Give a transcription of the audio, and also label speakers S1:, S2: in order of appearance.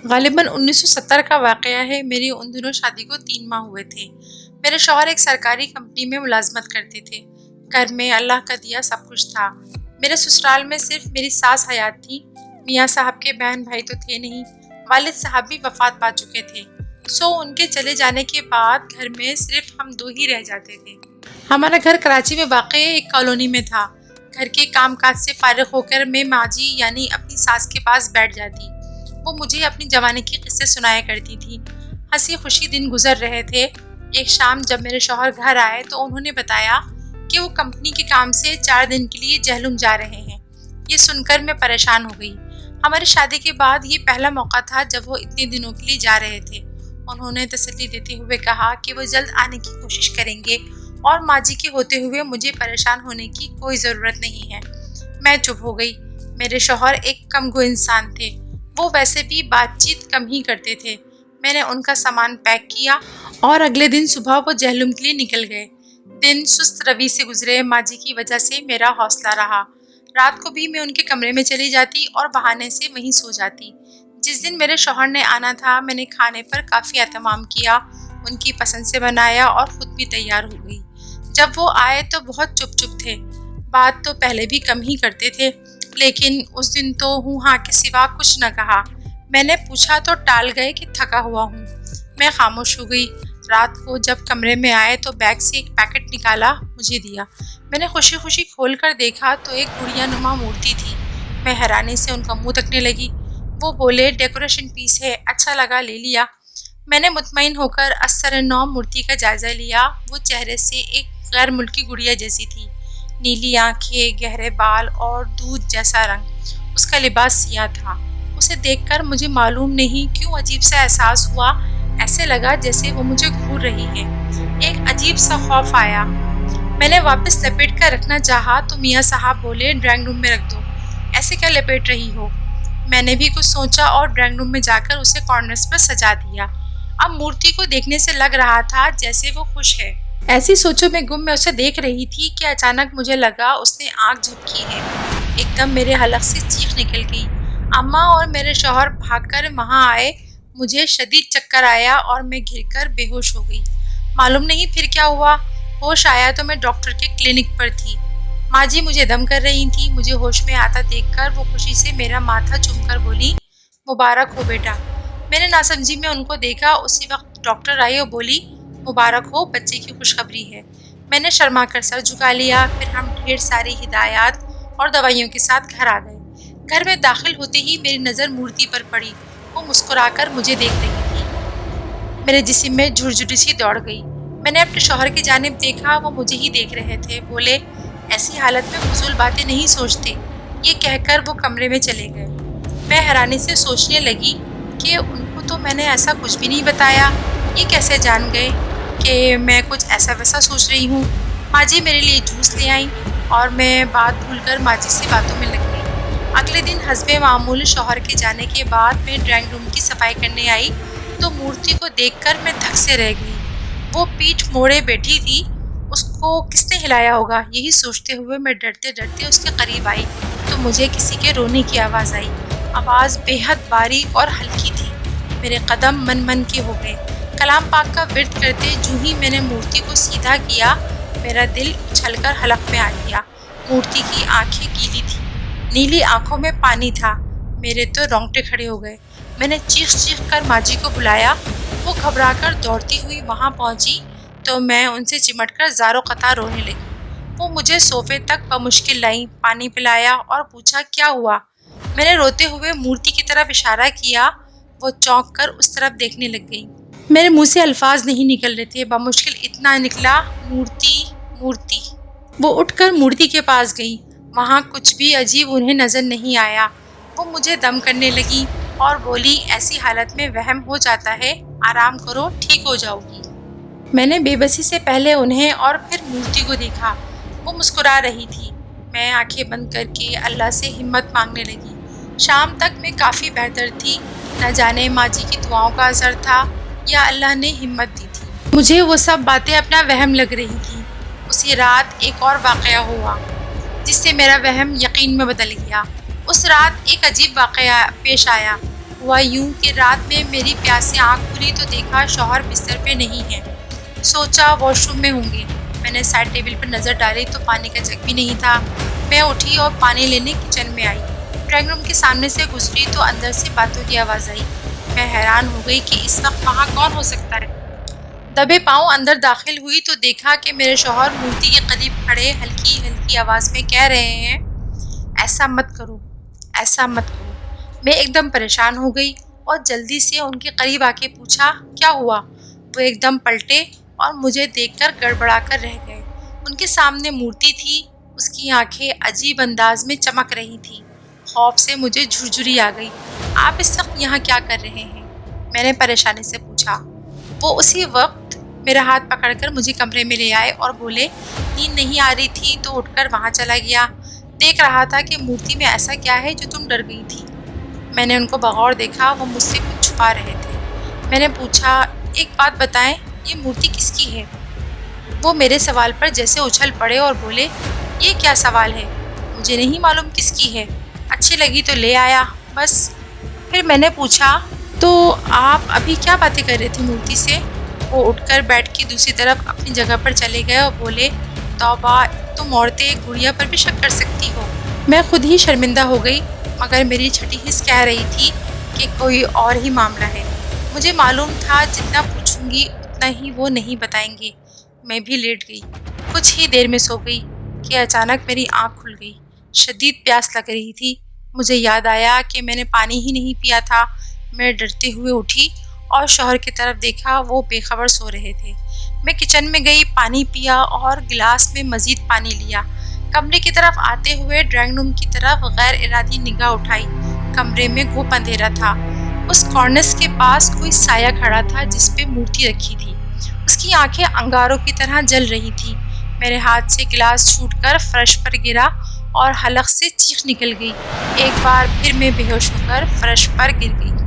S1: غالباً 1970 کا واقعہ ہے۔ میری ان دنوں شادی کو 3 ماہ ہوئے تھے۔ میرے شوہر ایک سرکاری کمپنی میں ملازمت کرتے تھے۔ گھر میں اللہ کا دیا سب کچھ تھا۔ میرے سسرال میں صرف میری ساس حیات تھی۔ میاں صاحب کے بہن بھائی تو تھے نہیں۔ والد صاحب بھی وفات پا چکے تھے۔ ان کے چلے جانے کے بعد گھر میں صرف ہم 2 ہی رہ جاتے تھے۔ ہمارا گھر کراچی میں واقع ایک کالونی میں تھا۔ گھر کے کام کاج سے فارغ ہو کر میں ماجی یعنی اپنی ساس کے پاس بیٹھ جاتی۔ وہ مجھے اپنی جوانی کے قصے سنایا کرتی تھی۔ ہنسی خوشی دن گزر رہے تھے۔ ایک شام جب میرے شوہر گھر آئے تو انہوں نے بتایا کہ وہ کمپنی کے کام سے 4 دن کے لیے جہلم جا رہے ہیں۔ یہ سن کر میں پریشان ہو گئی۔ ہماری شادی کے بعد یہ پہلا موقع تھا جب وہ اتنے دنوں کے لیے جا رہے تھے۔ انہوں نے تسلی دیتے ہوئے کہا کہ وہ جلد آنے کی کوشش کریں گے اور ماجی کے ہوتے ہوئے مجھے پریشان ہونے کی کوئی ضرورت نہیں ہے۔ میں چپ ہو گئی۔ میرے شوہر ایک کم گو انسان تھے۔ وہ ویسے بھی بات چیت کم ہی کرتے تھے۔ میں نے ان کا سامان پیک کیا اور اگلے دن صبح وہ جہلم کے لیے نکل گئے۔ دن سست روی سے گزرے۔ ماجی کی وجہ سے میرا حوصلہ رہا۔ رات کو بھی میں ان کے کمرے میں چلی جاتی اور بہانے سے وہیں سو جاتی۔ جس دن میرے شوہر نے آنا تھا میں نے کھانے پر کافی اہتمام کیا، ان کی پسند سے بنایا اور خود بھی تیار ہو گئی۔ جب وہ آئے تو بہت چپ تھے۔ بات تو پہلے بھی کم ہی کرتے تھے، لیکن اس دن تو ہوں ہاں کے سوا کچھ نہ کہا۔ میں نے پوچھا تو ٹال گئے کہ تھکا ہوا ہوں۔ میں خاموش ہو گئی۔ رات کو جب کمرے میں آئے تو بیگ سے ایک پیکٹ نکالا، مجھے دیا۔ میں نے خوشی خوشی کھول کر دیکھا تو ایک گڑیا نما مورتی تھی۔ میں حیرانی سے ان کا منہ تکنے لگی۔ وہ بولے ڈیکوریشن پیس ہے، اچھا لگا لے لیا۔ میں نے مطمئن ہو کر اثر نو مورتی کا جائزہ لیا۔ وہ چہرے سے ایک غیر ملکی گڑیا جیسی تھی۔ نیلی آنکھیں، گہرے بال اور دودھ جیسا رنگ۔ اس کا لباس سیاہ تھا۔ اسے دیکھ کر مجھے معلوم نہیں کیوں عجیب سا احساس ہوا۔ ایسے لگا جیسے وہ مجھے گھور رہی ہے۔ ایک عجیب سا خوف آیا۔ میں نے واپس لپیٹ کر رکھنا چاہا تو میاں صاحب بولے ڈرائنگ روم میں رکھ دو، ایسے کیا لپیٹ رہی ہو؟ میں نے بھی کچھ سوچا اور ڈرائنگ روم میں جا کر اسے کارنرز پر سجا دیا۔ اب مورتی کو دیکھنے سے لگ رہا تھا جیسے وہ خوش ہے۔ ایسی سوچوں میں گم میں اسے دیکھ رہی تھی کہ اچانک مجھے لگا اس نے آنکھ جھپکی ہے۔ ایک دم میرے حلق سے چیخ نکل گئی۔ اماں اور میرے شوہر بھاگ کر وہاں آئے۔ مجھے شدید چکر آیا اور میں گر کر بے ہوش ہو گئی۔ معلوم نہیں پھر کیا ہوا۔ ہوش آیا تو میں ڈاکٹر کے کلینک پر تھی۔ ماجی مجھے دم کر رہی تھی۔ مجھے ہوش میں آتا دیکھ کر وہ خوشی سے میرا ماتھا چوم کر بولی مبارک ہو بیٹا۔ میں نے ناسمجھی میں ان کو دیکھا۔ اسی وقت ڈاکٹر آئی اور بولی مبارک ہو، بچے کی خوشخبری ہے۔ میں نے شرما کر سر جھکا لیا۔ پھر ہم ڈھیر ساری ہدایات اور دوائیوں کے ساتھ گھر آ گئے۔ گھر میں داخل ہوتے ہی میری نظر مورتی پر پڑی۔ وہ مسکرا کر مجھے دیکھ رہی تھی۔ میرے جسم میں جھرجھری سی دوڑ گئی۔ میں نے اپنے شوہر کی جانب دیکھا، وہ مجھے ہی دیکھ رہے تھے۔ بولے ایسی حالت میں فضول باتیں نہیں سوچتے۔ یہ کہہ کر وہ کمرے میں چلے گئے۔ میں حیرانی سے سوچنے لگی کہ ان کو تو میں نے ایسا کچھ بھی نہیں بتایا۔ یہ کیسے جان گئے کہ میں کچھ ایسا ویسا سوچ رہی ہوں؟ ماجی میرے لیے جوس لے آئیں اور میں بات بھول کر ماجی سے باتوں میں لگ گئی۔ اگلے دن حسب معمول شوہر کے جانے کے بعد میں ڈرائنگ روم کی صفائی کرنے آئی تو مورتی کو دیکھ کر میں دھک سے رہ گئی۔ وہ پیٹھ موڑے بیٹھی تھی۔ اس کو کس نے ہلایا ہوگا؟ یہی سوچتے ہوئے میں ڈرتے ڈرتے اس کے قریب آئی تو مجھے کسی کے رونے کی آواز آئی۔ آواز بے حد باریک اور ہلکی تھی۔ میرے قدم من من کے ہو گئے۔ کلام پاک کا ورد کرتے جو ہی میں نے مورتی کو سیدھا کیا، میرا دل اچھل کر حلق میں آ گیا۔ مورتی کی آنکھیں گیلی تھی، نیلی آنکھوں میں پانی تھا۔ میرے تو رونگٹے کھڑے ہو گئے۔ میں نے چیخ چیخ کر ماجی کو بلایا۔ وہ گھبرا کر دوڑتی ہوئی وہاں پہنچی تو میں ان سے چمٹ کر زاروں قطار رونے لگی۔ وہ مجھے صوفے تک بمشکل لائیں، پانی پلایا اور پوچھا کیا ہوا؟ میں نے روتے ہوئے مورتی کی طرف اشارہ کیا۔ وہ چونک کر اس طرف دیکھنے لگ گئی۔ میرے منہ سے الفاظ نہیں نکل رہے تھے، بمشکل اتنا نکلا مورتی مورتی۔ وہ اٹھ کر مورتی کے پاس گئی۔ وہاں کچھ بھی عجیب انہیں نظر نہیں آیا۔ وہ مجھے دم کرنے لگی اور بولی ایسی حالت میں وہم ہو جاتا ہے، آرام کرو ٹھیک ہو جاؤ گی۔ میں نے بے بسی سے پہلے انہیں اور پھر مورتی کو دیکھا۔ وہ مسکرا رہی تھی۔ میں آنکھیں بند کر کے اللہ سے ہمت مانگنے لگی۔ شام تک میں کافی بہتر تھی۔ نہ جانے ماجی کی دعاؤں کا اثر تھا یا اللہ نے ہمت دی تھی۔ مجھے وہ سب باتیں اپنا وہم لگ رہی تھیں۔ اسی رات ایک اور واقعہ ہوا جس سے میرا وہم یقین میں بدل گیا۔ اس رات ایک عجیب واقعہ پیش آیا۔ ہوا یوں کہ رات میں میری پیاس سے آنکھ کھلی تو دیکھا شوہر بستر پہ نہیں ہے۔ سوچا واش روم میں ہوں گے۔ میں نے سائڈ ٹیبل پر نظر ڈالی تو پانی کا جگ بھی نہیں تھا۔ میں اٹھی اور پانی لینے کچن میں آئی۔ ڈرائنگ روم کے سامنے سے گزری تو اندر سے باتوں کی آواز آئی۔ میں حیران ہو گئی کہ اس وقت وہاں کون ہو سکتا ہے۔ دبے پاؤں اندر داخل ہوئی تو دیکھا کہ میرے شوہر مورتی کے قریب کھڑے ہلکی ہلکی آواز میں کہہ رہے ہیں، ایسا مت کرو، ایسا مت کرو۔ میں ایک دم پریشان ہو گئی اور جلدی سے ان کے قریب آ کے پوچھا، کیا ہوا؟ وہ ایک دم پلٹے اور مجھے دیکھ کر گڑبڑا کر رہ گئے۔ ان کے سامنے مورتی تھی، اس کی آنکھیں عجیب انداز میں چمک رہی تھیں۔ خوف سے مجھے جھرجھری آ گئی۔ آپ اس وقت یہاں کیا کر رہے ہیں؟ میں نے پریشانی سے پوچھا۔ وہ اسی وقت میرا ہاتھ پکڑ کر مجھے کمرے میں لے آئے اور بولے، نیند نہیں آ رہی تھی تو اٹھ کر وہاں چلا گیا، دیکھ رہا تھا کہ مورتی میں ایسا کیا ہے جو تم ڈر گئی تھی۔ میں نے ان کو بغور دیکھا، وہ مجھ سے کچھ چھپا رہے تھے۔ میں نے پوچھا، ایک بات بتائیں، یہ مورتی کس کی ہے؟ وہ میرے سوال پر جیسے اچھل پڑے اور بولے، یہ کیا سوال ہے؟ مجھے نہیں معلوم کس کی ہے، اچھی لگی تو لے آیا بس۔ پھر میں نے پوچھا، تو آپ ابھی کیا باتیں کر رہے تھے مورتی سے؟ وہ اٹھ کر بیڈ کی دوسری طرف اپنی جگہ پر چلے گئے اور بولے، توبہ، تم عورتیں ایک گڑیا پر بھی شک کر سکتی ہو۔ میں خود ہی شرمندہ ہو گئی، مگر میری چھٹی حس کہہ رہی تھی کہ کوئی اور ہی معاملہ ہے۔ مجھے معلوم تھا جتنا پوچھوں گی اتنا ہی وہ نہیں بتائیں گے۔ میں بھی لیٹ گئی، کچھ ہی دیر میں سو گئی کہ اچانک میری آنکھ کھل گئی۔ شدید پیاس لگ رہی تھی۔ مجھے یاد آیا کہ میں نے پانی ہی نہیں پیا تھا۔ میں ڈرتے ہوئے اٹھی اور شوہر کی طرف دیکھا، وہ بے خبر سو رہے تھے۔ میں کچن میں گئی، پانی پیا اور گلاس میں مزید پانی لیا۔ کمرے کی طرف آتے ہوئے ڈرائنگ روم کی طرف غیر ارادی نگاہ اٹھائی۔ کمرے میں گھوپ اندھیرا تھا۔ اس کارنس کے پاس کوئی سایہ کھڑا تھا جس پہ مورتی رکھی تھی۔ اس کی آنکھیں انگاروں کی طرح جل رہی تھیں۔ میرے ہاتھ سے گلاس چھوٹ کر فرش پر گرا اور حلق سے چیخ نکل گئی۔ ایک بار پھر میں بے ہوش ہو کر فرش پر گر گئی۔